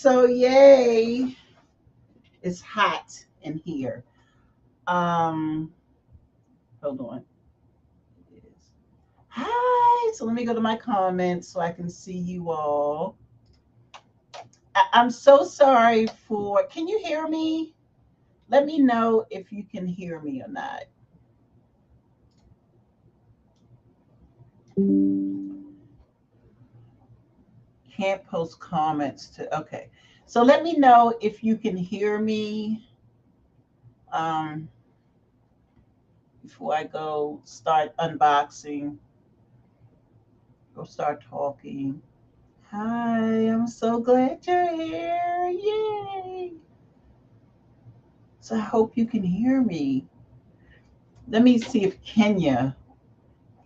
So yay, it's hot in here. Um, Hold on. It is. Hi. So let me go to my comments so I can see you all. I'm so sorry for. Can you hear me? Let me know if you can hear me or not. Can't post comments to. Okay. So let me know if you can hear me. Um, Before I go start unboxing or start talking. Hi, I'm so glad you're here. Yay. So I hope you can hear me. Let me see if Kenya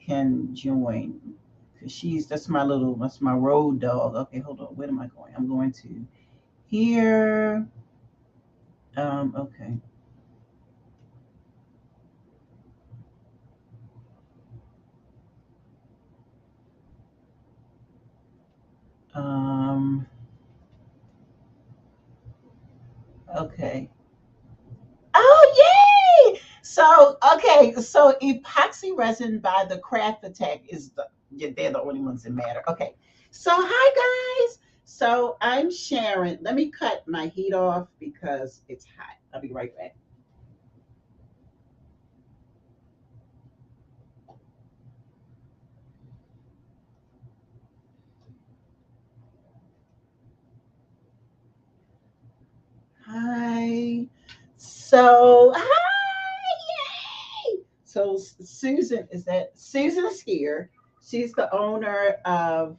can join. Cause that's my road dog. Okay, hold on. Where am I going? I'm going to here. Okay. Um, okay. Oh, yay! So, okay, so epoxy resin by the Craft Attack is yeah, they're the only ones that matter. Okay, so hi guys. So I'm Sharon. Let me cut my heat off because it's hot. I'll be right back. Hi. So, hi, yay! So Susan Susan's here. She's the owner of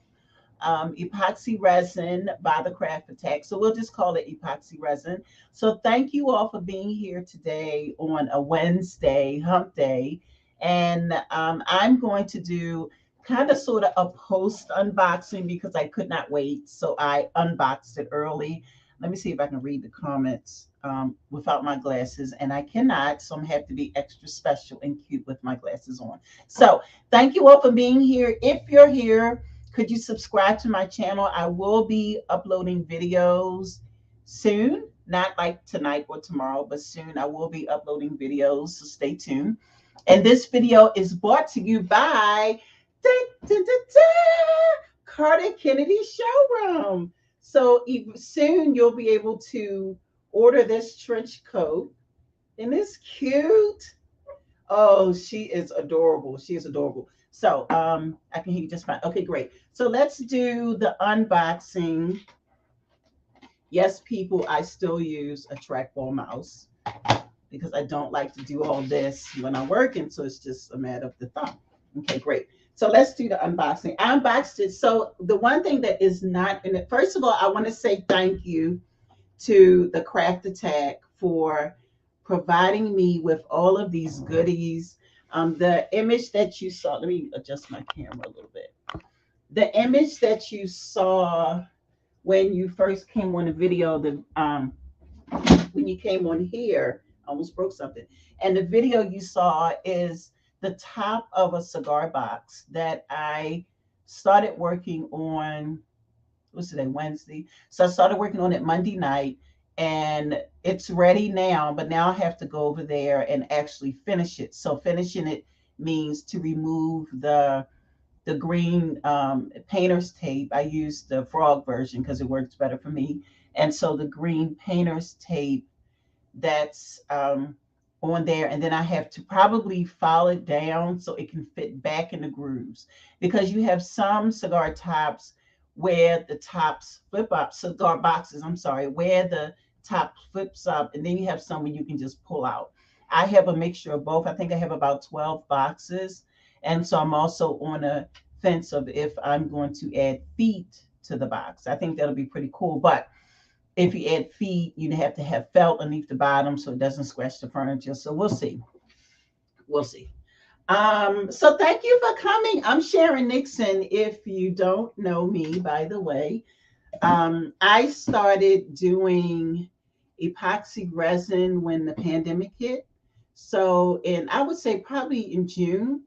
epoxy resin by the Craft Attack. So we'll just call it epoxy resin. So thank you all for being here today on a Wednesday, hump day. And I'm going to do kind of sort of a post unboxing because I could not wait. So I unboxed it early. Let me see if I can read the comments without my glasses. And I cannot, so I'm have to be extra special and cute with my glasses on. So thank you all for being here. If you're here, could you subscribe to my channel? I will be uploading videos soon, not like tonight or tomorrow, but soon I will be uploading videos, so stay tuned. And this video is brought to you by da, da, da, da, Carter Kennedy Showroom. So soon you'll be able to order this trench coat. And it's cute. Oh, she is adorable. She is adorable. So I can hear you just fine. Okay, great. So let's do the unboxing. Yes, people, I still use a trackball mouse because I don't like to do all this when I'm working. So it's just a matter of the thumb. Okay, great. So let's do the unboxing. I unboxed it. So the one thing that is not in it, first of all, I want to say thank you to the Craft Attack for providing me with all of these goodies. The image that you saw, let me adjust my camera a little bit. The image that you saw when you first came on the video, when you came on here, I almost broke something. And the video you saw is the top of a cigar box that I started working on. What's today, Wednesday? So I started working on it Monday night and it's ready now, but now I have to go over there and actually finish it. So finishing it means to remove the green painter's tape. I use the frog version because it works better for me. And so the green painter's tape that's on there, and then I have to probably file it down so it can fit back in the grooves because you have some cigar tops where the tops flip up, cigar boxes, I'm sorry, where the top flips up, and then you have some where you can just pull out. I have a mixture of both. I think I have about 12 boxes, and so I'm also on a fence of if I'm going to add feet to the box. I think that'll be pretty cool, but if you add feet, you'd have to have felt underneath the bottom so it doesn't scratch the furniture. So we'll see. We'll see. So thank you for coming. I'm Sharon Nixon. If you don't know me, by the way, I started doing epoxy resin when the pandemic hit. So, and I would say probably in June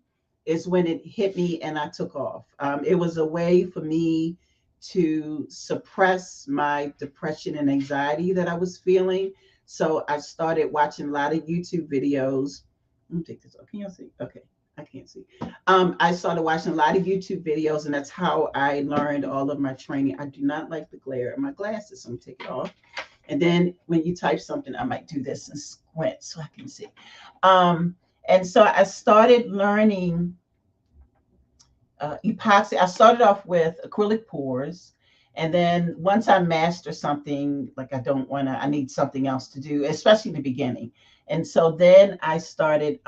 is when it hit me and I took off. It was a way for me to suppress my depression and anxiety that I was feeling. So I started watching a lot of YouTube videos. Let me take this off. Can you see? Okay, I can't see. I started watching a lot of YouTube videos, and that's how I learned all of my training. I do not like the glare in my glasses, so I'm gonna take it off. And then when you type something, I might do this and squint so I can see. Um, and so I started learning epoxy. I started off with acrylic pours. And then once I master something, like I need something else to do, especially in the beginning. And so then I did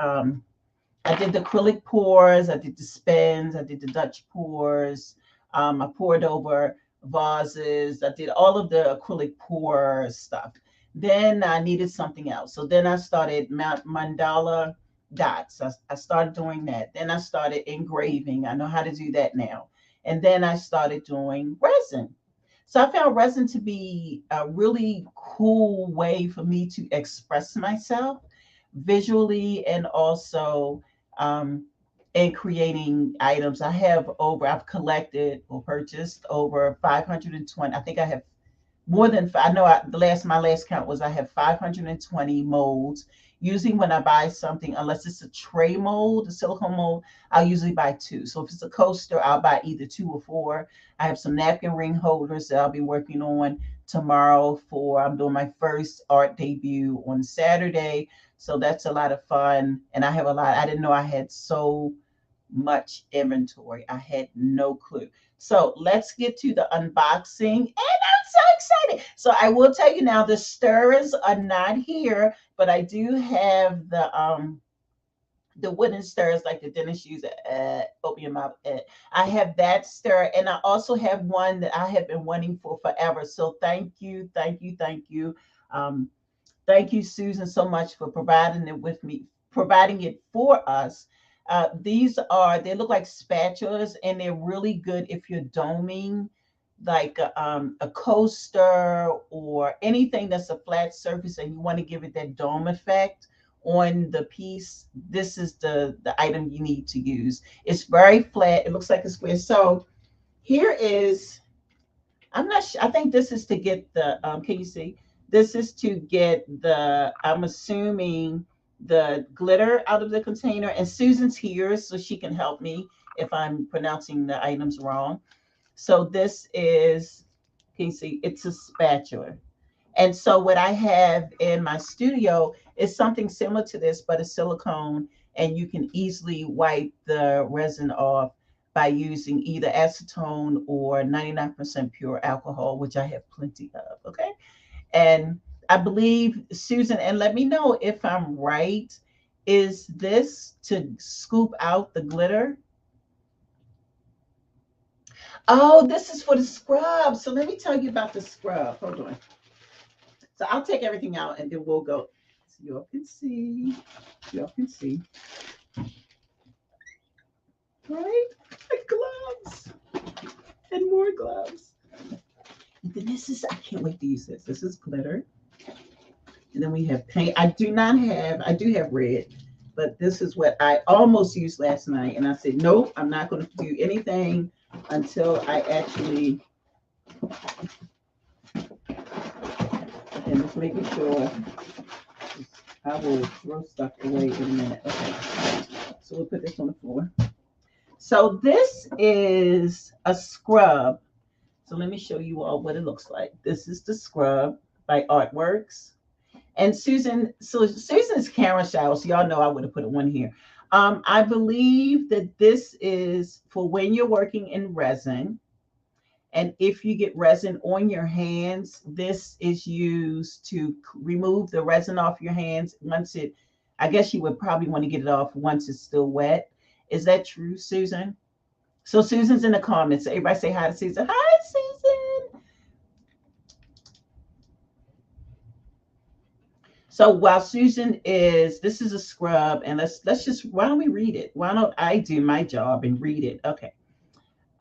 the acrylic pours, I did the spins, I did the Dutch pours. I poured over vases. I did all of the acrylic pour stuff. Then I needed something else. So then I started mandala dots. I started doing that. Then I started engraving. I know how to do that now. And then I started doing resin. So I found resin to be a really cool way for me to express myself visually and also um, in creating items. I've collected or purchased over 520. I think I have more than I know. My last count was I have 520 molds. Using when I buy something, unless it's a tray mold, a silicone mold, I'll usually buy two. So if it's a coaster, I'll buy either two or four. I have some napkin ring holders that I'll be working on tomorrow for. I'm doing my first art debut on Saturday. So that's a lot of fun. And I have a lot. I didn't know I had so much inventory. I had no clue. So let's get to the unboxing. And I'm so excited. So I will tell you now, the stirrers are not here, but I do have the wooden stirrers like the dentist use. Open your mouth. I have that stirrer, and I also have one that I have been wanting for forever. So thank you, thank you, thank you. Um, Thank you, Susan, so much for providing it with me, providing it for us. They look like spatulas, and they're really good if you're doming like a coaster or anything that's a flat surface and you want to give it that dome effect on the piece. This is the item you need to use. It's very flat. It looks like a square. So here is, I'm not sure. I think this is to get can you see? This is to get I'm assuming the glitter out of the container. And Susan's here, so she can help me if I'm pronouncing the items wrong. So this is, can you see? It's a spatula. And so what I have in my studio is something similar to this, but a silicone, and you can easily wipe the resin off by using either acetone or 99% pure alcohol, which I have plenty of. Okay. And I believe, Susan, and let me know if I'm right, is this to scoop out the glitter? Oh, this is for the scrub. So let me tell you about the scrub. Hold on. So I'll take everything out and then we'll go. So y'all can see. Y'all can see. Right? And gloves. And more gloves. And then I can't wait to use this. This is glitter. And then we have paint. I do have red, but this is what I almost used last night. And I said, nope, I'm not going to do anything until I actually, and just making sure I will throw stuff away in a minute. Okay. So we'll put this on the floor. So this is a scrub. So let me show you all what it looks like. This is the scrub by ArtWorks. And Susan's camera shower, so y'all know I would have put one here. I believe that this is for when you're working in resin. And if you get resin on your hands, this is used to remove the resin off your hands. I guess you would probably want to get it off once it's still wet. Is that true, Susan? So Susan's in the comments. Everybody say hi to Susan. Hi, Susan. So while this is a scrub, and why don't we read it? Why don't I do my job and read it? Okay.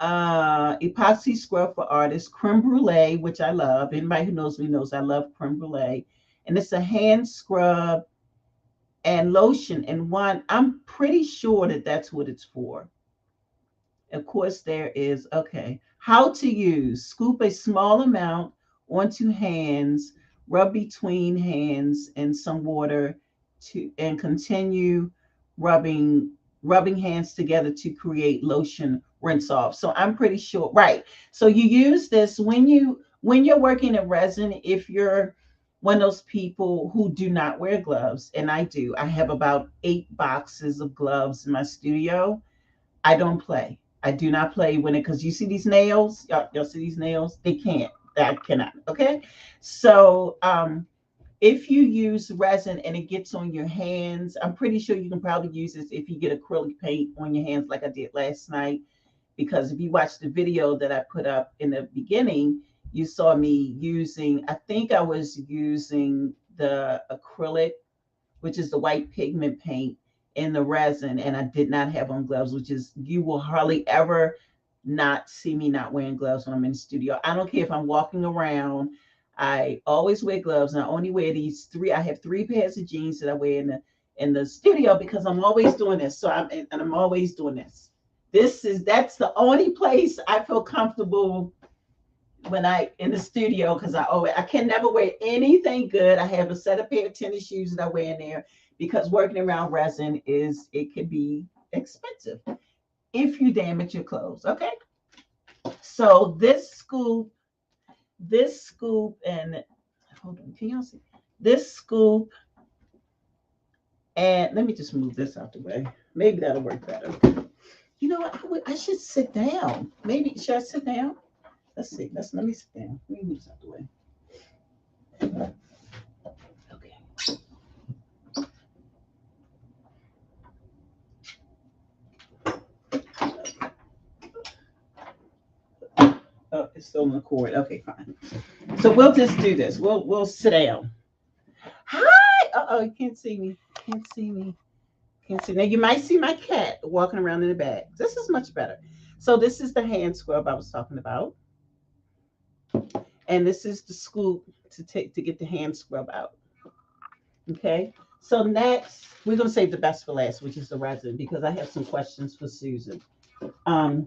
Epoxy scrub for artists, creme brulee, which I love. Anybody who knows me knows I love creme brulee. And it's a hand scrub and lotion in one. I'm pretty sure that that's what it's for. Of course, there is, okay. How to use: scoop a small amount onto hands, rub between hands in some water and continue rubbing hands together to create lotion, rinse off. So I'm pretty sure, right. So you use this when you're working in resin. If you're one of those people who do not wear gloves, and I do, I have about 8 boxes of gloves in my studio. I don't play. I do not play when it, because you see these nails, y'all see these nails? They can't. I cannot. Okay. So if you use resin and it gets on your hands, I'm pretty sure you can probably use this if you get acrylic paint on your hands like I did last night. Because if you watch the video that I put up in the beginning, you saw me using, I think I was using the acrylic, which is the white pigment paint, in the resin, and I did not have on gloves, which is, you will hardly ever not see me not wearing gloves when I'm in the studio. I don't care if I'm walking around. I always wear gloves, and I only wear these three. I have 3 pairs of jeans that I wear in the studio because I'm always doing this. So I'm always doing this. That's the only place I feel comfortable when I in the studio, because I can never wear anything good. I have a set of pair of tennis shoes that I wear in there because working around resin it can be expensive if you damage your clothes. Okay. So this scoop, and hold on, can y'all see? This scoop, and let me just move this out the way. Maybe that'll work better. You know what? I should sit down. Maybe should I sit down? Let's see. Let me sit down. Let me move this out the way. Okay. Oh, it's still on the cord. Okay, fine. So we'll just do this. We'll sit down. Hi. You can't see me. Can't see me. Can't see. Now you might see my cat walking around in the back. This is much better. So this is the hand scrub I was talking about, and this is the scoop to get the hand scrub out. Okay. So next, we're gonna save the best for last, which is the resin, because I have some questions for Susan. Um,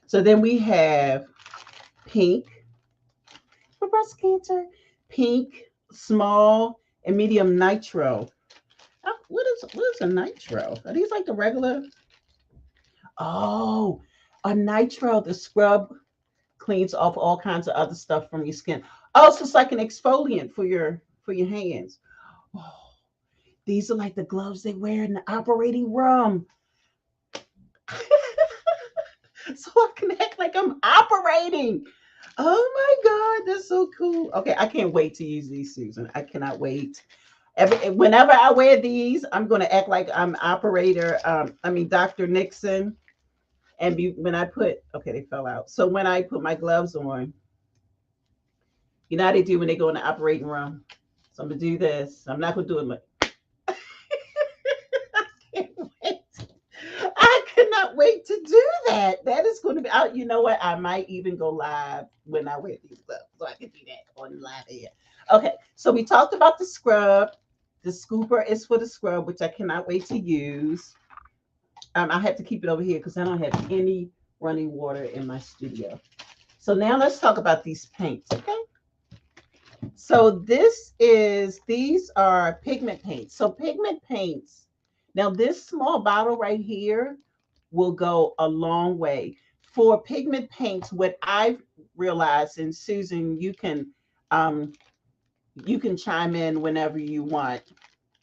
so then we have pink for breast cancer, pink, small, and medium nitro. What is a nitro? Are these like the regular? Oh, a nitro. The scrub cleans off all kinds of other stuff from your skin. Oh, so it's like an exfoliant for your hands. Oh, these are like the gloves they wear in the operating room. So I can act like I'm operating. Oh my God, that's so cool. Okay, I can't wait to use these, Susan. I cannot wait. Whenever I wear these, I'm going to act like I'm operator. Dr. Nixon. And when I put, okay, they fell out. So when I put my gloves on, you know how they do when they go in the operating room. So I'm gonna do this. I'm not gonna do it like. I can't wait. I cannot wait to do that. That is going to be out. You know what? I might even go live when I wear these gloves, so I can do that on live here. Okay, so we talked about the scrub. The scooper is for the scrub, which I cannot wait to use. I have to keep it over here because I don't have any running water in my studio. So now let's talk about these paints, okay? So these are pigment paints. So pigment paints, now this small bottle right here will go a long way. For pigment paints, what I've realized, and Susan, you can chime in whenever you want,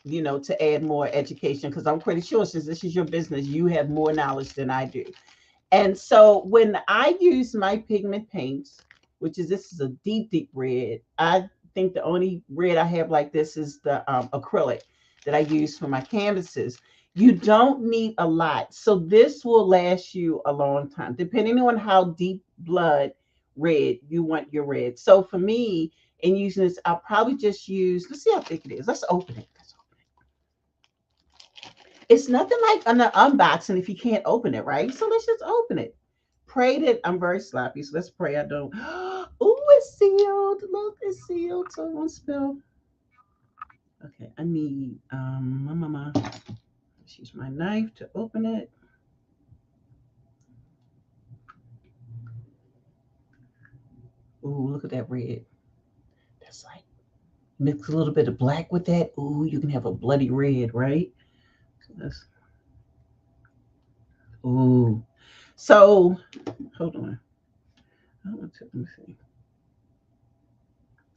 to add more education, because I'm pretty sure since this is your business, you have more knowledge than I do. And so when I use my pigment paints, this is a deep, deep red. I think the only red I have like this is the acrylic that I use for my canvases. You don't need a lot. So this will last you a long time, depending on how deep blood red you want your red. So for me, in using this, I'll probably just use, let's see how thick it is. Let's open it. It's nothing like an unboxing if you can't open it, right? So let's just open it. Pray that I'm very sloppy, so let's pray I don't. Oh, it's sealed. Look, it's sealed, so it won't spill. Okay, I need mama. Let's use my knife to open it. Ooh, look at that red. That's like mix a little bit of black with that. Ooh, you can have a bloody red, right? So that's, ooh. So hold on. I want to, let me see.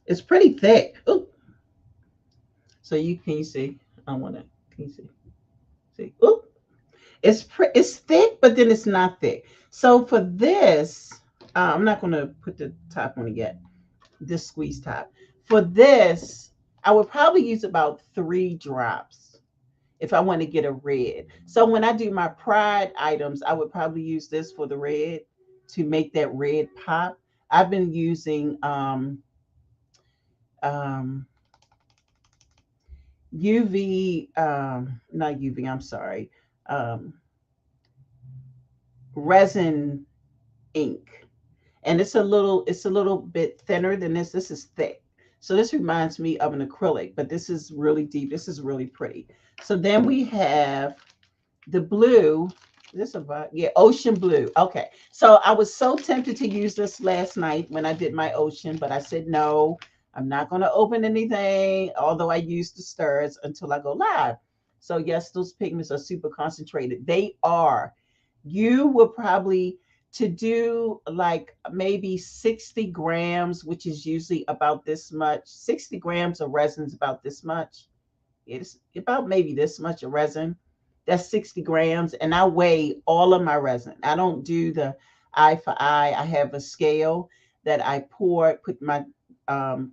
It's pretty thick. Ooh. So you can you see? I want to. Can you see? See? Ooh. It's thick, but then it's not thick. So for this, I'm not going to put the top on it yet. This squeeze top. For this, I would probably use about 3 drops if I want to get a red. So when I do my pride items, I would probably use this for the red to make that red pop. I've been using um, UV, not UV, I'm sorry, um, resin ink. And it's a little bit thinner than this. This is thick. So this reminds me of an acrylic, but this is really deep. This is really pretty. So then we have the blue. This about, yeah, ocean blue. Okay. So I was so tempted to use this last night when I did my ocean, but I said no, I'm not going to open anything, although I used the stirs until I go live. So yes, those pigments are super concentrated. They are. You will probably to do like maybe 60 grams, which is usually about this much. 60 grams of resin is about this much. It's about maybe this much of resin. That's 60 grams. And I weigh all of my resin. I don't do the eye for eye. I have a scale that I put my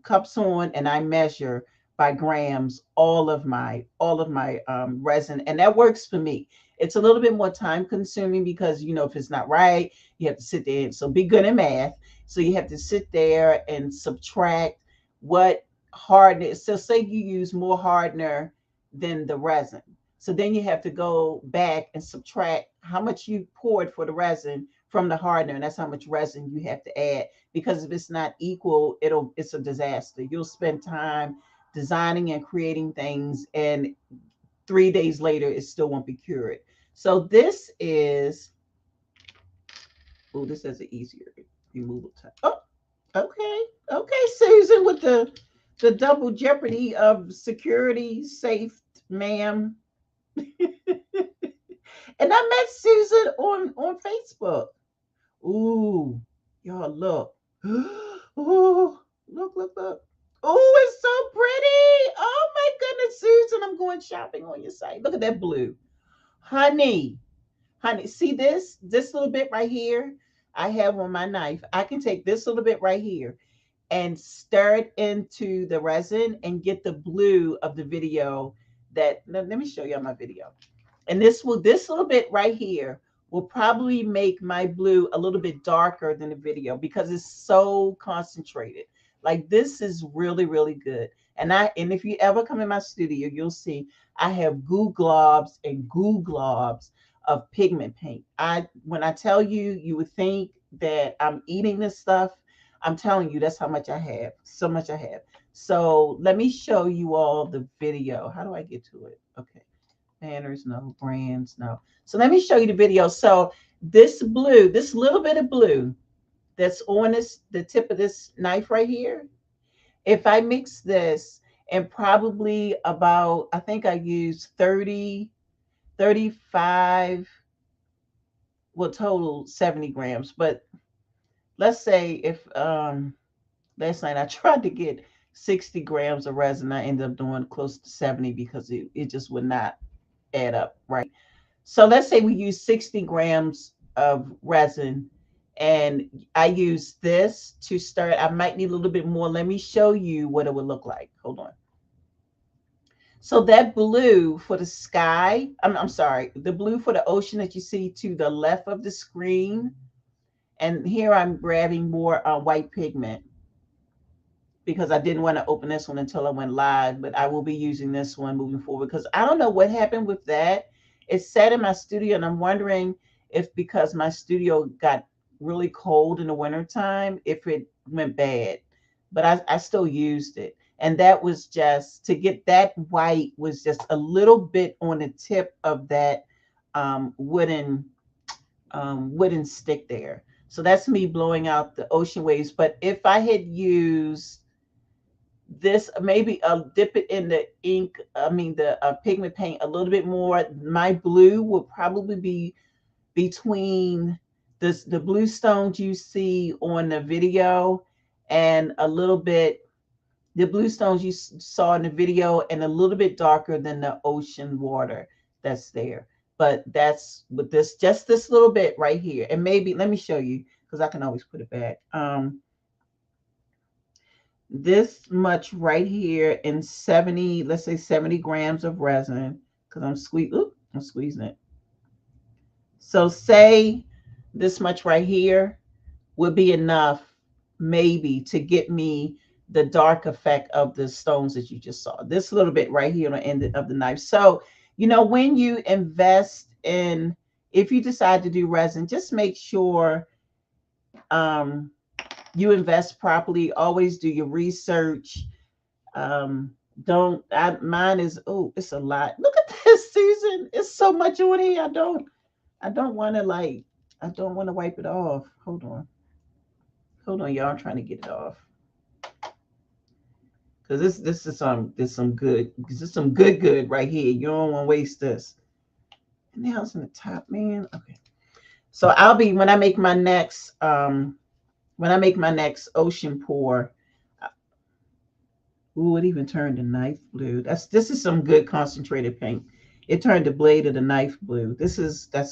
cups on, and I measure by grams all of my resin. And that works for me. It's a little bit more time consuming because, you know, if it's not right, you have to sit there. And so be good in math. So you have to sit there and subtract what hardness. So say you use more hardener than the resin. So then you have to go back and subtract how much you poured for the resin from the hardener, and that's how much resin you have to add. Because if it's not equal, it's a disaster. You'll spend time designing and creating things, and 3 days later, it still won't be cured. So this is, oh, this has an easier removal time. Oh, okay, okay, Susan, with the double jeopardy of security safe, ma'am. And I met Susan on Facebook. Ooh, y'all look. Ooh, look. Oh, it's so pretty. Oh my goodness, Susan, I'm going shopping on your site. Look at that blue. Honey, honey, see this little bit right here I have on my knife. I can take this little bit right here and stir it into the resin and get the blue of the video. That let me show y'all my video. And this little bit right here will probably make my blue a little bit darker than the video because it's so concentrated. Like this is really, really good. And if you ever come in my studio, you'll see I have goo globs and goo globs of pigment paint. When I tell you, you would think that I'm eating this stuff. I'm telling you, that's how much I have. So much I have. So let me show you all the video. How do I get to it? Okay. Banners, no. Brands, no. So let me show you the video. So this blue, this little bit of blue that's on the tip of this knife right here, if I mix this and probably about, I think I used 30, 35, well, total 70 grams. But let's say if last night I tried to get 60 grams of resin, I ended up doing close to 70 because it just would not add up, right? So let's say we use 60 grams of resin and I use this to start. I might need a little bit more. Let me show you what it would look like. Hold on. So that blue for the sky, I'm sorry, the blue for the ocean that you see to the left of the screen. And here I'm grabbing more white pigment because I didn't want to open this one until I went live, but I will be using this one moving forward because I don't know what happened with that. It sat in my studio and I'm wondering if because my studio got really cold in the wintertime, if it went bad, but I still used it. And that was just to get that white was just a little bit on the tip of that wooden wooden stick there. So that's me blowing out the ocean waves. But if I had used this, maybe I'll dip it in the ink, I mean the pigment paint a little bit more, my blue will probably be between this the blue stones you see on the video and a little bit the blue stones you saw in the video and a little bit darker than the ocean water that's there. But that's with this, just this little bit right here. And maybe let me show you because I can always put it back. This much right here in 70, let's say 70 grams of resin, because I'm squeezing it. So say this much right here would be enough maybe to get me the dark effect of the stones that you just saw. This little bit right here on the end of the knife. So, when you invest in, if you decide to do resin, just make sure um, you invest properly. Always do your research. Don't mine is, oh, it's a lot. Look at this, Susan. It's so much on here. I don't want to I don't want to wipe it off. Hold on, y'all. I'm trying to get it off because this is some good right here. You don't want to waste this. And now it's in the top, man. Okay. So I'll be when I make my next ocean pour. Ooh, it even turned to knife blue. This is some good concentrated paint. It turned the blade of the knife blue. That's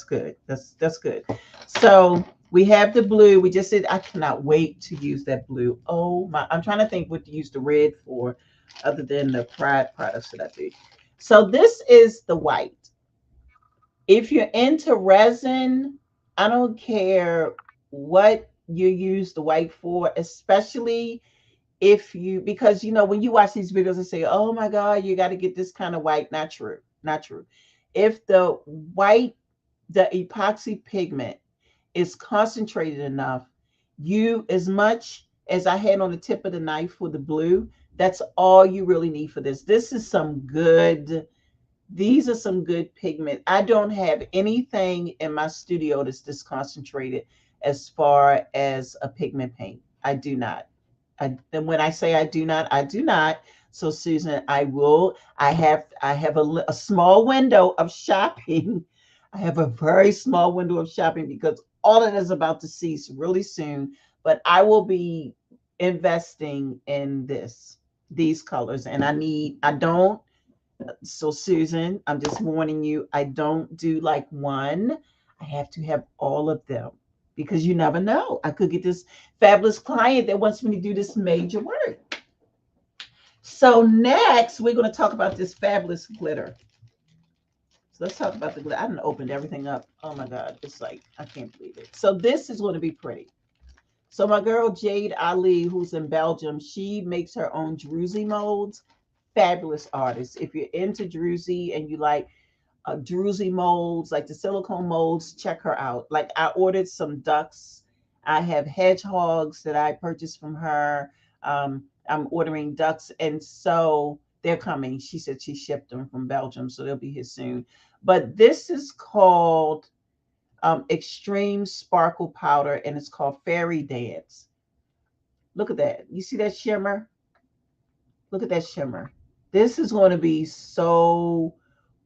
good. That's good. So we have the blue. We just said I cannot wait to use that blue. Oh my! I'm trying to think what to use the red for, other than the Pride products that I do. So this is the white. If you're into resin, I don't care what you use the white for, especially if you, because when you watch these videos and say, oh my god, you got to get this kind of white. Not true. Not true. If the white, the epoxy pigment is concentrated enough, you, as much as I had on the tip of the knife for the blue, that's all you really need for this. These are some good pigment. I don't have anything in my studio that's this concentrated as far as a pigment paint. I do not. And when I say I do not, I do not. So Susan, I have a small window of shopping. I have a very small window of shopping because all of it is about to cease really soon. But I will be investing in these colors, and I don't. So Susan, I'm just warning you, I don't do like one. I have to have all of them because you never know. I could get this fabulous client that wants me to do this major work. So next, we're going to talk about this fabulous glitter. So let's talk about the glitter. I done opened everything up. Oh my God. It's like, I can't believe it. So this is going to be pretty. So my girl Jade Ali, who's in Belgium, she makes her own druzy molds. Fabulous artist. If you're into druzy and you like druzy molds, like the silicone molds, check her out. Like I ordered some ducks. I have hedgehogs that I purchased from her. I'm ordering ducks, and so they're coming. She said she shipped them from Belgium, so they'll be here soon. But this is called Extreme Sparkle Powder, and it's called Fairy Dance. Look at that. You see that shimmer? Look at that shimmer. This is going to be so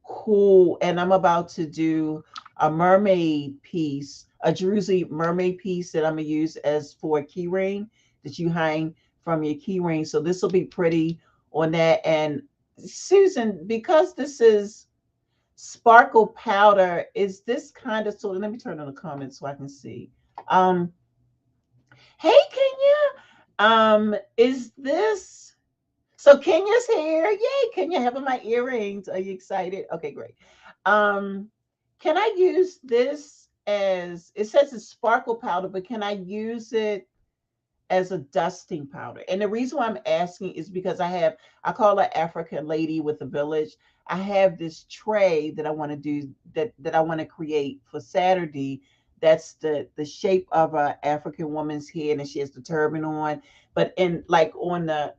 cool. And I'm about to do a mermaid piece, a druzy mermaid piece that I'm going to use as for a key ring that you hang from your key ring. So this will be pretty on that. And Susan, because this is sparkle powder, is this kind of sort of, let me turn on the comments so I can see. Hey Kenya, is this, so Kenya's here. Yay, Kenya having my earrings. Are you excited? Okay, great. Um, can I use this as, it says it's sparkle powder, but can I use it as a dusting powder? And the reason why I'm asking is because I call her African Lady with a Village. I have this tray that I want to do, that I want to create for Saturday. That's the shape of a African woman's head, and she has the turban on. But in like on the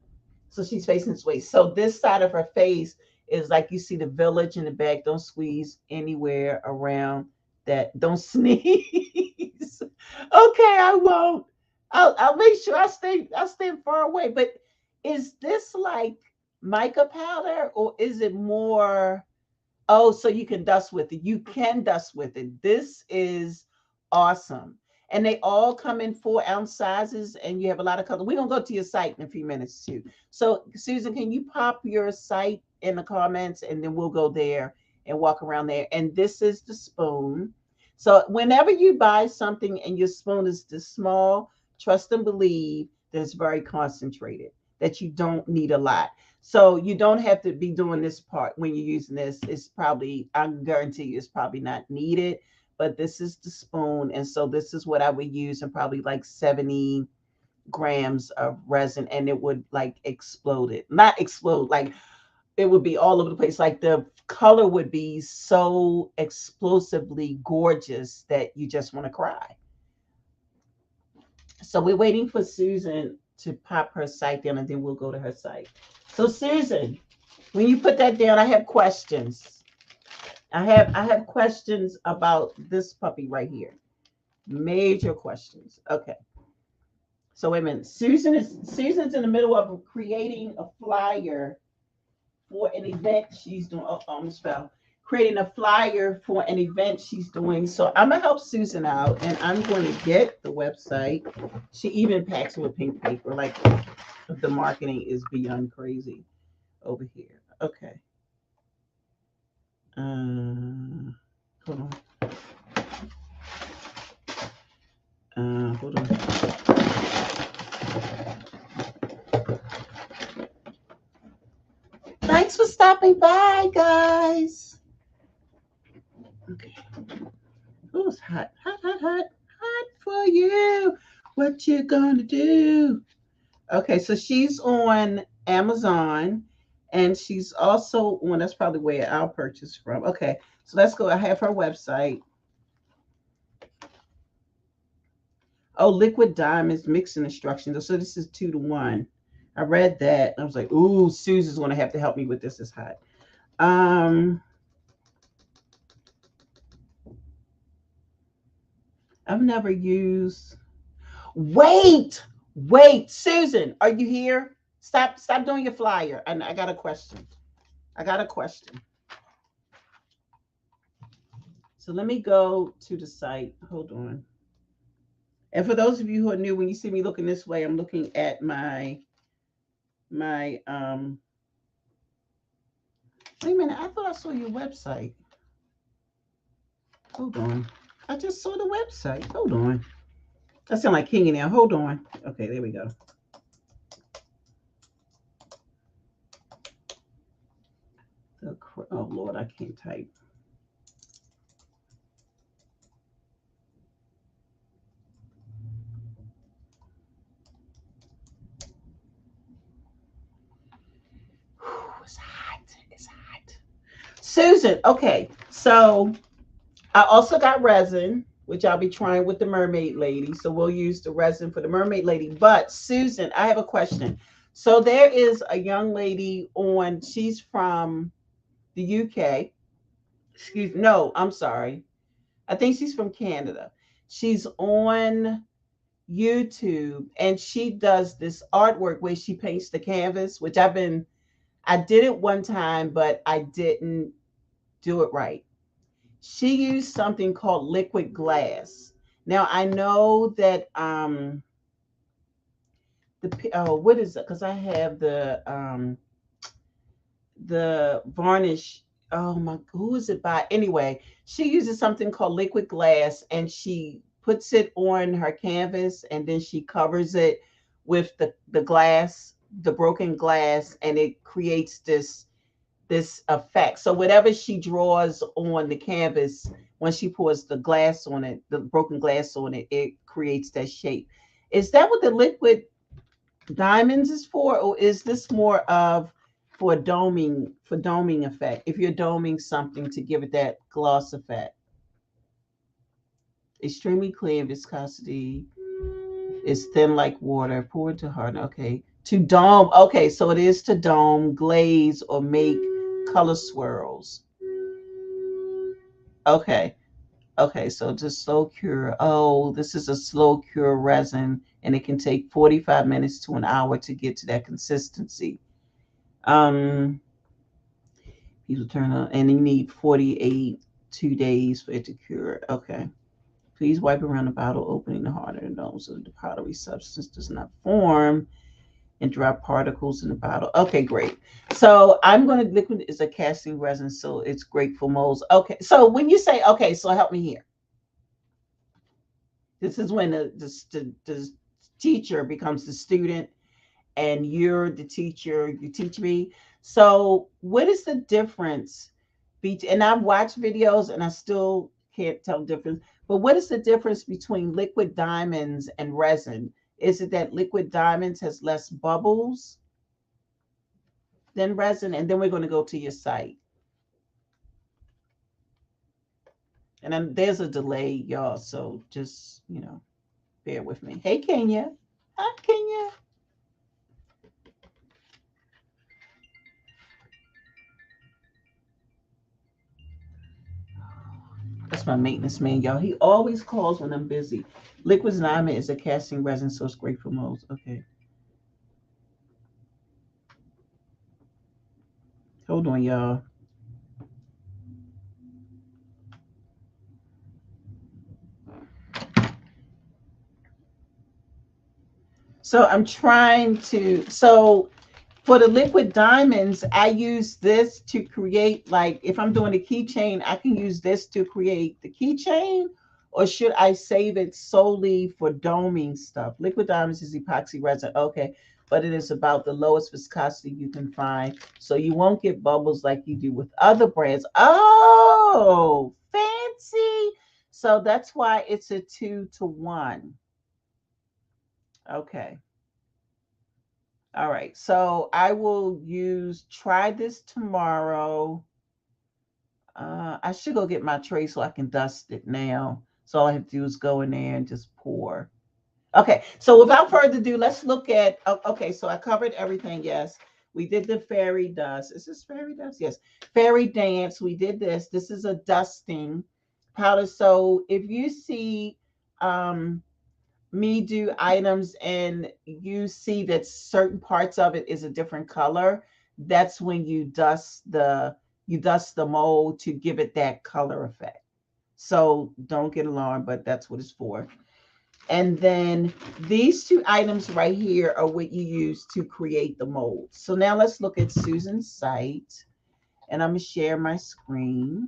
So she's facing this way. So this side of her face is like you see the village in the back. Don't squeeze anywhere around that. Don't sneeze. Okay, I won't. I'll make sure I stay far away. But is this like mica powder or is it more? Oh, so you can dust with it. You can dust with it. This is awesome. And they all come in 4-ounce sizes, and you have a lot of color. We're gonna go to your site in a few minutes too. So, Susan, can you pop your site in the comments, and then we'll go there and walk around there. And this is the spoon. So, whenever you buy something and your spoon is this small, trust and believe that it's very concentrated. That you don't need a lot. So you don't have to be doing this part when you're using this. It's probably, I guarantee you, it's probably not needed. But this is the spoon. And so this is what I would use and probably like 70 grams of resin and it would like explode it. Not explode, like it would be all over the place. Like the color would be so explosively gorgeous that you just want to cry. So we're waiting for Susan to pop her site down and then we'll go to her site. So Susan, when you put that down, I have questions. I have questions about this puppy right here. Major questions. Okay. So wait a minute. Susan's in the middle of creating a flyer for an event she's doing. Oh, almost fell. Creating a flyer for an event she's doing. So I'm gonna help Susan out, and I'm going to get the website. She even packs it with pink paper. Like the marketing is beyond crazy over here. Okay. Hold on. Hold on. Thanks for stopping by, guys. Okay. Oh, it's hot, hot, hot, hot, hot for you. What you gonna do? Okay, so she's on Amazon, and she's also on. That's probably where I'll purchase from. Okay, so let's go. I have her website. Oh, liquid diamonds mixing instructions. So this is 2 to 1. I read that. I was like, ooh, Susan's gonna have to help me with this. It's hot. I've never used. Wait, Susan, are you here? Stop doing your flyer. And I got a question. So let me go to the site. Hold on. And for those of you who are new, when you see me looking this way, I'm looking at my wait a minute, I thought I saw your website. Hold on. I just saw the website. Hold on. I sound like King now. Hold on. Okay, there we go. Oh Lord, I can't type. It's hot. It's hot. Susan, okay. So I also got resin, which I'll be trying with the mermaid lady. So we'll use the resin for the mermaid lady. But Susan, I have a question. So there is a young lady on, she's from the UK. Excuse me. No, I'm sorry. I think she's from Canada. She's on YouTube and she does this artwork where she paints the canvas, which I did it one time, but I didn't do it right. She used something called liquid glass. Now I know that what is it? Because I have the varnish. Oh my, who is it by? Anyway, she uses something called liquid glass and she puts it on her canvas and then she covers it with the glass, the broken glass, and it creates this effect. So whatever she draws on the canvas, when she pours the glass on it, the broken glass on it, it creates that shape. Is that what the liquid diamonds is for, or is this more of for doming effect? If you're doming something to give it that gloss effect. Extremely clear viscosity. Is thin like water. Pour to harden. Okay. To dome. Okay, so it is to dome, glaze, or make color swirls. Okay. Okay, so just slow cure. Oh, this is a slow cure resin, and it can take 45 minutes to an hour to get to that consistency. Um, People turn on, and you need 48 2 days for it to cure. Okay. Please wipe around the bottle, opening the harder dome so the powdery substance does not form and drop particles in the bottle. Okay, great. So I'm going to, liquid is a casting resin, so it's great for molds. Okay, so when you say, okay, so help me here. This is when the teacher becomes the student and you're the teacher, you teach me. So what is the difference? And I've watched videos and I still can't tell the difference. But what is the difference between liquid diamonds and resin? Is it that liquid diamonds has less bubbles than resin? And then we're going to go to your site. And then there's a delay, y'all. So just, bear with me. Hey, Kenya. Hi, Kenya. That's my maintenance man, y'all. He always calls when I'm busy. Liquid diamond is a casting resin, so it's great for molds. Okay. Hold on, y'all. So I'm trying to, so for the liquid diamonds, I use this to create, like, if I'm doing a keychain, I can use this to create the keychain, or should I save it solely for doming stuff? Liquid diamonds is epoxy resin. Okay. But it is about the lowest viscosity you can find. So you won't get bubbles like you do with other brands. Oh, fancy. So that's why it's a 2-to-1. Okay. All right. So I will try this tomorrow. I should go get my tray so I can dust it now. So all I have to do is go in there and just pour. Okay. So without further ado, let's look at, okay. So I covered everything. Yes. We did the fairy dust. Is this fairy dust? Yes. Fairy dance. We did this. This is a dusting powder. So if you see, um, me do items and you see that certain parts of it is a different color, that's when you dust the mold to give it that color effect. So don't get alarmed, but that's what it's for. And then these two items right here are what you use to create the mold. So now let's look at Susan's site, and I'm gonna share my screen.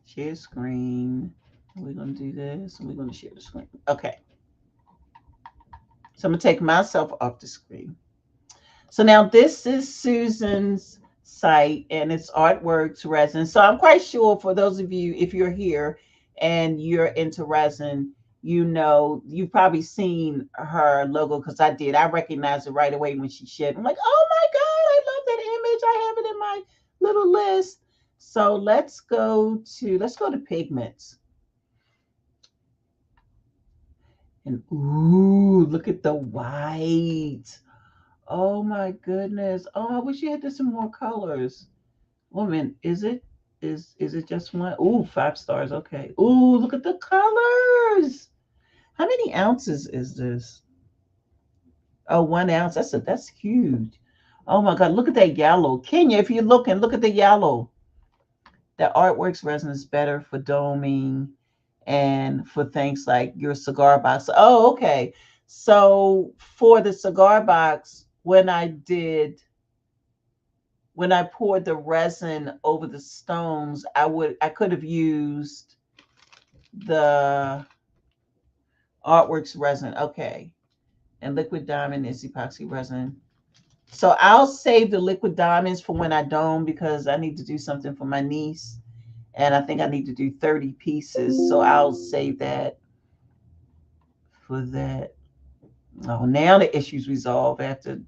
Share screen. We're gonna do this, and we're gonna share the screen. Okay. So I'm going to take myself off the screen. So now this is Susan's site, and it's ArtWorks Resin. So I'm quite sure for those of you, if you're here and you're into resin, you've probably seen her logo, because I did. I recognized it right away when she shared. I'm like, oh my God, I love that image. I have it in my little list. So let's go to pigments. And ooh, look at the white. Oh my goodness. Oh, I wish you had this in more colors. Woman, is it just one? Ooh, 5 stars. Okay. Ooh, look at the colors. How many ounces is this? Oh, 1 ounce. That's huge. Oh my God, look at that yellow. Kenya, if you're looking, look at the yellow. The ArtWorks resin is better for doming and for things like your cigar box. Oh, okay. So for the cigar box, when I poured the resin over the stones, I could have used the ArtWorks resin. Okay. And liquid diamond is epoxy resin. So I'll save the liquid diamonds for when I dome, because I need to do something for my niece. And I think I need to do 30 pieces. So I'll save that for that. Oh, now the issue's resolved after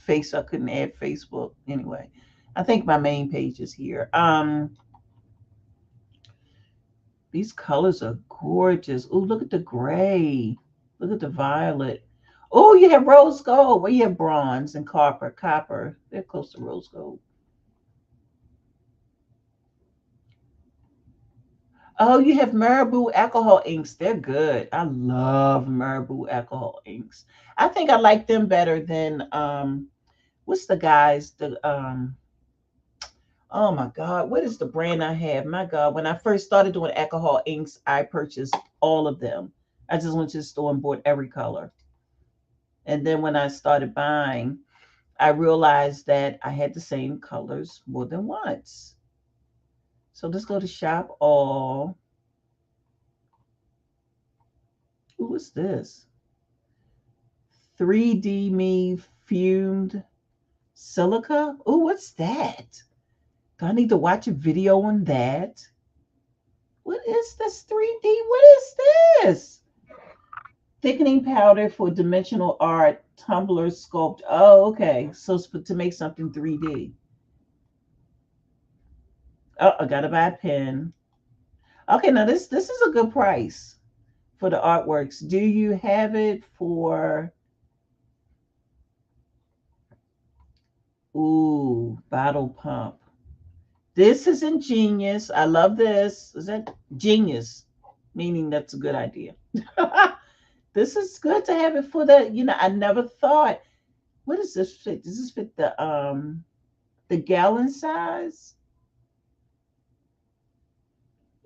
I couldn't add Facebook. Anyway, I think my main page is here. These colors are gorgeous. Oh, look at the gray. Look at the violet. Oh, you have rose gold. Well, you have bronze and copper. Copper. They're close to rose gold. Oh, you have Marabou alcohol inks. They're good. I love Marabou alcohol inks. I think I like them better than what's the guys? The oh my God, what is the brand I have? My God, when I first started doing alcohol inks, I purchased all of them. I just went to the store and bought every color. And then when I started buying, I realized that I had the same colors more than once. So let's go to shop all. Ooh, what's this? 3D Me Fumed Silica. Ooh, what's that? Do I need to watch a video on that? What is this 3D? What is this? Thickening powder for dimensional art, tumbler sculpt. Oh, okay. So it's to make something 3D. Oh, I gotta buy a pen. Okay, now this is a good price for the artworks. Do you have it for ooh bottle pump? This is ingenious. I love this. Is that genius? Meaning that's a good idea. This is good to have it for the, I never thought. What does this fit? Does this fit the gallon size?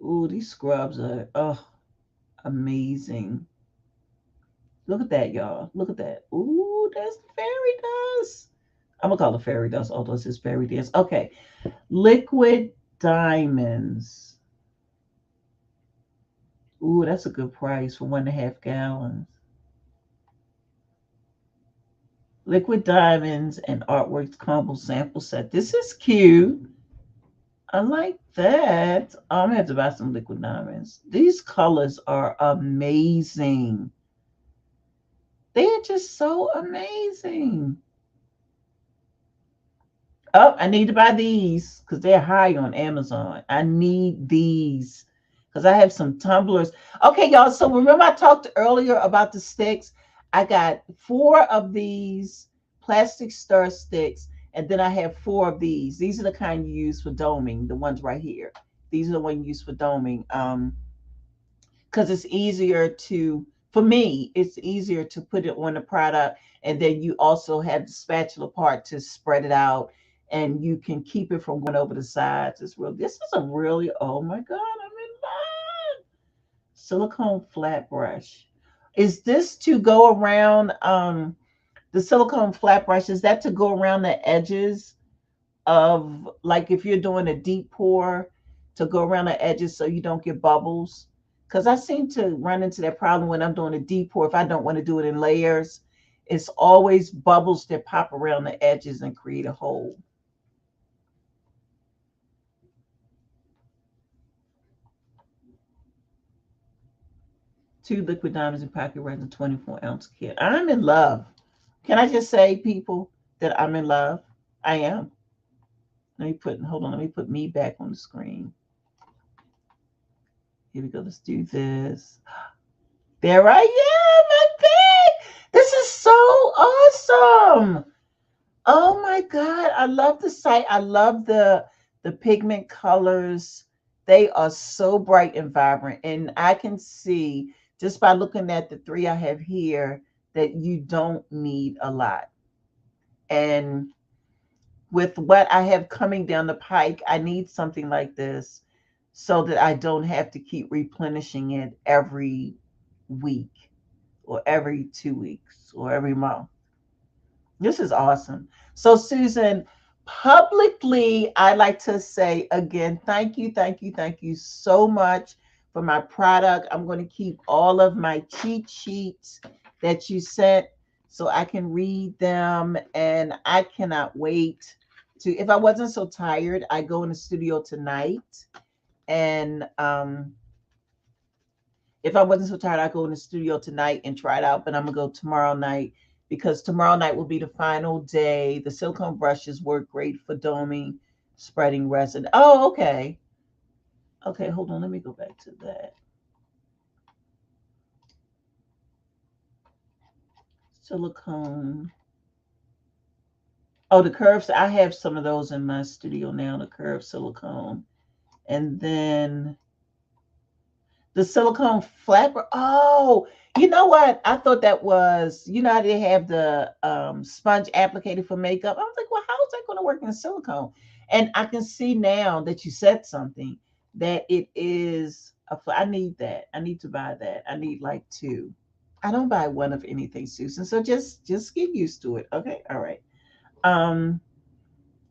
Ooh, these scrubs are amazing. Look at that, y'all. Look at that. Ooh, that's the fairy dust. I'm gonna call it fairy dust, although this is fairy dust. Okay. Liquid diamonds. Ooh, that's a good price for 1.5 gallons. Liquid diamonds and artworks combo sample set. This is cute. I like that. I'm gonna have to buy some liquid diamonds. These colors are amazing. They are just so amazing. Oh, I need to buy these because they're high on Amazon. I need these because I have some tumblers. Okay, y'all. So remember I talked earlier about the sticks? I got 4 of these plastic stir sticks, and then I have 4 of these. These are the kind you use for doming, the ones right here. These are the ones you use for doming. Because it's easier to, for me, it's easier to put it on the product, and then you also have the spatula part to spread it out, and you can keep it from going over the sides. It's real. This is a really, oh my God, I'm in love. Silicone flat brush. Is this to go around the silicone flat brush? Is that to go around the edges of, like, if you're doing a deep pour, to go around the edges so you don't get bubbles? Because I seem to run into that problem when I'm doing a deep pour. If I don't want to do it in layers, it's always bubbles that pop around the edges and create a hole. 2 liquid diamonds in pocket resin, 24-ounce kit. I'm in love. Can I just say, people, that I'm in love? I am. Hold on, let me put me back on the screen. Here we go. Let's do this. There I am, my bag. This is so awesome. Oh my God. I love the site. I love the pigment colors. They are so bright and vibrant. And I can see just by looking at the 3 I have here that you don't need a lot. And with what I have coming down the pike, I need something like this so that I don't have to keep replenishing it every week or every 2 weeks or every month. This is awesome. So, Susan, publicly, I'd like to say again, thank you so much for my product. I'm going to keep all of my cheat sheets that you sent so I can read them. And I cannot wait to, if I wasn't so tired, I go in the studio tonight. And if I wasn't so tired, I'd go in the studio tonight and try it out. But I'm going to go tomorrow night because tomorrow night will be the final day. The silicone brushes work great for doming, spreading resin. Oh, okay. Okay, hold on. Let me go back to that. silicone. Oh, the curves. I have some of those in my studio now, the curved silicone. And then the silicone flapper. Oh, you know what? I thought that was, you know how they have the sponge applicator for makeup. I was like, well, how is that going to work in silicone? And I can see now that you said something that it is I need that. I need to buy that. I need like two. I don't buy one of anything, Susan. So just get used to it. Okay. All right. Um,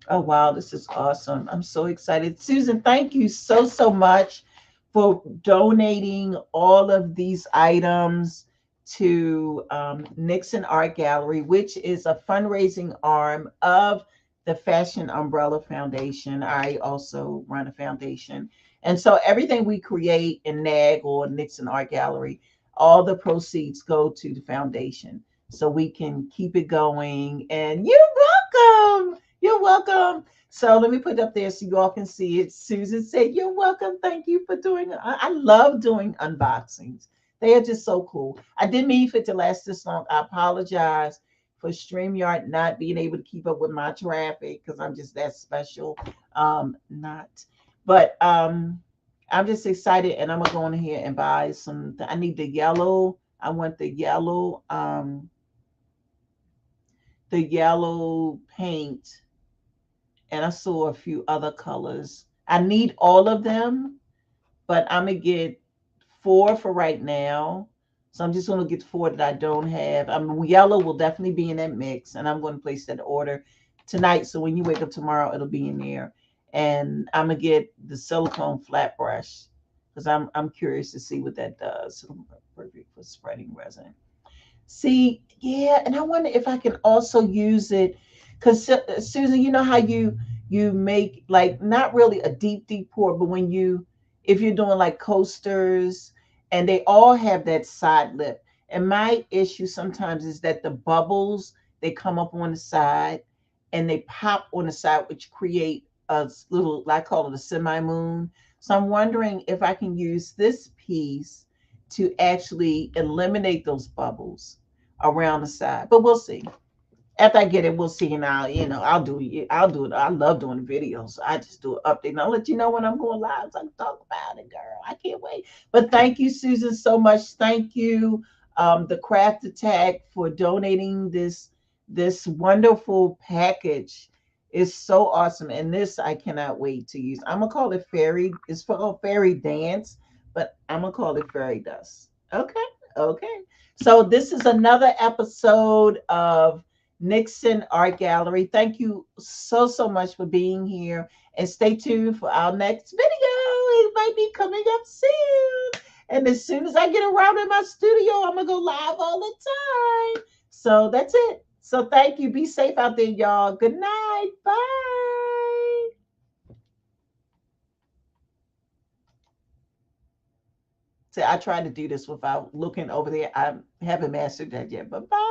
Oh, wow, this is awesome. I'm so excited. Susan, thank you so much for donating all of these items to Nixon Art Gallery, which is a fundraising arm of the Fashion Umbrella Foundation. I also run a foundation. And so everything we create in NAG or Nixon Art Gallery, all the proceeds go to the foundation so we can keep it going. And you're welcome. You're welcome. So let me put it up there so you all can see it. Susan said, "You're welcome. Thank you for doing it." I love doing unboxings. They are just so cool. I didn't mean for it to last this long. I apologize for StreamYard not being able to keep up with my traffic because I'm just that special. Not, but I'm just excited and I'm gonna go in here and buy some. I need the yellow. I want the yellow paint, and I saw a few other colors. I need all of them, but I'm gonna get four for right now. So I'm just gonna get four that I don't have. Yellow will definitely be in that mix, and I'm gonna place that order tonight. So when you wake up tomorrow, it'll be in there. And I'm gonna get the silicone flat brush because I'm curious to see what that does. So perfect for spreading resin. See, yeah, and I wonder if I can also use it because Susan, you know how you make like not really a deep pour, but when you if you're doing like coasters and they all have that side lip. And my issue sometimes is that the bubbles they come up on the side and they pop on the side, which create a little, I call it a semi moon. So I'm wondering if I can use this piece to actually eliminate those bubbles around the side. But we'll see. After I get it, we'll see. And I'll do it. I'll do it. I love doing videos. I just do an update. And I'll let you know when I'm going live. So I can talk about it, girl. I can't wait. But thank you, Susan, so much. Thank you, the Craft Attack, for donating this wonderful package. It's so awesome. And this I cannot wait to use. I'm gonna call it fairy. It's called fairy dance, but I'm gonna call it fairy dust. Okay. Okay. So this is another episode of Nixon Art Gallery. Thank you so much for being here. And stay tuned for our next video. It might be coming up soon. And as soon as I get around in my studio, I'm going to go live all the time. So that's it. So thank you. Be safe out there, y'all. Good night. Bye. See, I tried to do this without looking over there. I haven't mastered that yet, but bye.